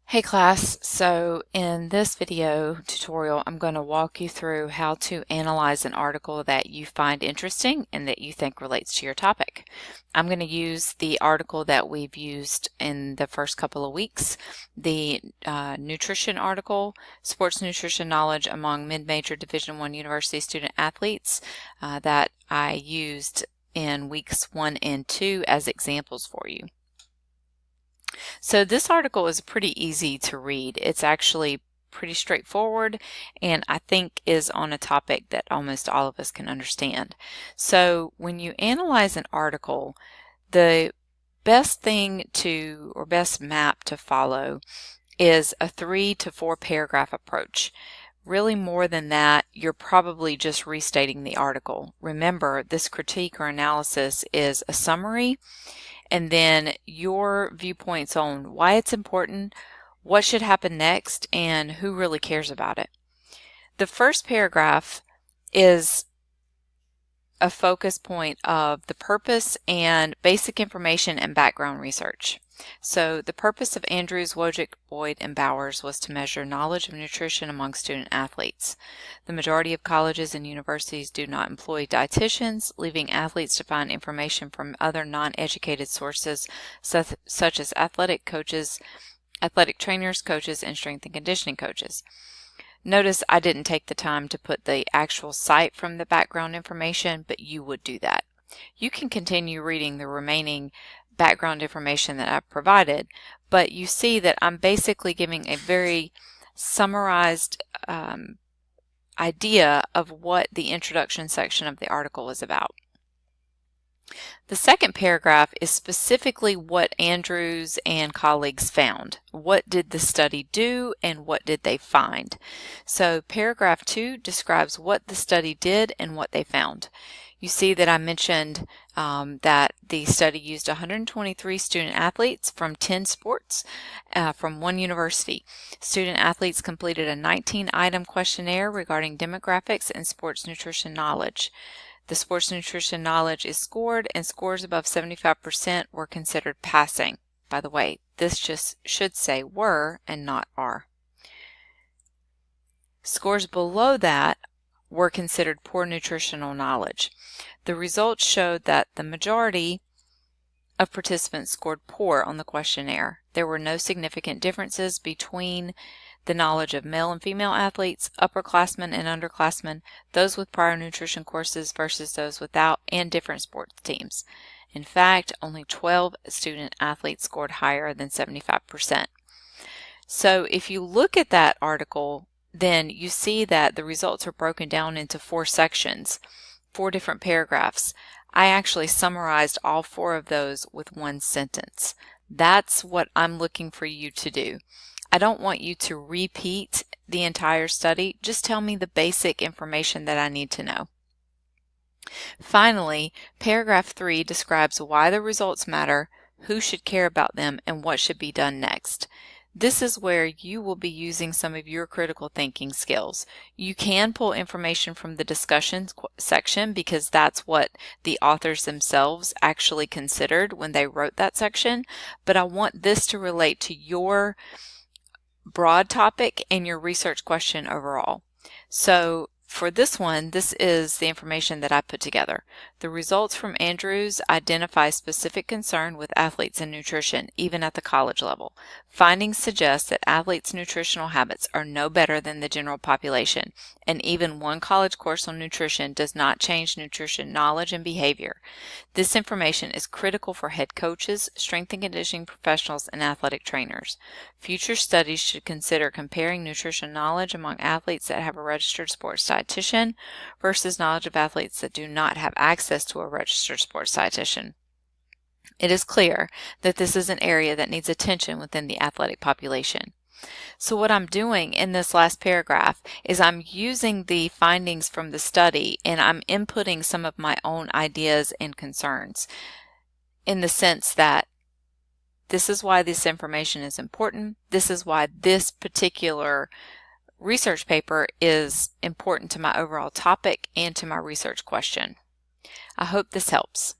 Hey class, so in this video tutorial I'm going to walk you through how to analyze an article that you find interesting and that you think relates to your topic. I'm going to use the article that we've used in the first couple of weeks, the nutrition article, Sports Nutrition Knowledge Among Mid-Major Division I University Student Athletes, that I used in weeks 1 and 2 as examples for you. So this article is pretty easy to read. It's actually pretty straightforward and I think is on a topic that almost all of us can understand. So when you analyze an article, the best thing to, or best map to follow, is a 3 to 4 paragraph approach. Really more than that, you're probably just restating the article. Remember, this critique or analysis is a summary and then your viewpoints on why it's important, what should happen next, and who really cares about it. The first paragraph is a focus point of the purpose and basic information and background research. So the purpose of Andrews, Wojcik, Boyd, and Bowers was to measure knowledge of nutrition among student athletes. The majority of colleges and universities do not employ dietitians, leaving athletes to find information from other non-educated sources such as athletic coaches, athletic trainers, coaches, and strength and conditioning coaches. Notice I didn't take the time to put the actual site from the background information, but you would do that. You can continue reading the remaining background information that I've provided, but you see that I'm basically giving a very summarized idea of what the introduction section of the article is about. The second paragraph is specifically what Andrews and colleagues found. What did the study do and what did they find? So paragraph 2 describes what the study did and what they found. You see that I mentioned that the study used 123 student athletes from 10 sports from one university. Student athletes completed a 19-item questionnaire regarding demographics and sports nutrition knowledge. The sports nutrition knowledge is scored, and scores above 75% were considered passing. By the way, this just should say were and not are. Scores below that were considered poor nutritional knowledge. The results showed that the majority of participants scored poor on the questionnaire. There were no significant differences between the knowledge of male and female athletes, upperclassmen and underclassmen, those with prior nutrition courses versus those without, and different sports teams. In fact, only 12 student athletes scored higher than 75%. So if you look at that article, then you see that the results are broken down into 4 sections, 4 different paragraphs. I actually summarized all 4 of those with one sentence. That's what I'm looking for you to do. I don't want you to repeat the entire study. Just tell me the basic information that I need to know. Finally, paragraph 3 describes why the results matter, who should care about them, and what should be done next. This is where you will be using some of your critical thinking skills. You can pull information from the discussion section because that's what the authors themselves actually considered when they wrote that section, but I want this to relate to your broad topic and your research question overall. So for this one, this is the information that I put together. The results from Andrews identify specific concern with athletes in nutrition, even at the college level. Findings suggest that athletes' nutritional habits are no better than the general population, and even one college course on nutrition does not change nutrition knowledge and behavior. This information is critical for head coaches, strength and conditioning professionals, and athletic trainers. Future studies should consider comparing nutrition knowledge among athletes that have a registered sports dietitian versus knowledge of athletes that do not have access to a registered sports dietitian. It is clear that this is an area that needs attention within the athletic population. So what I'm doing in this last paragraph is I'm using the findings from the study and I'm inputting some of my own ideas and concerns in the sense that this is why this information is important. This is why this particular research paper is important to my overall topic and to my research question. I hope this helps.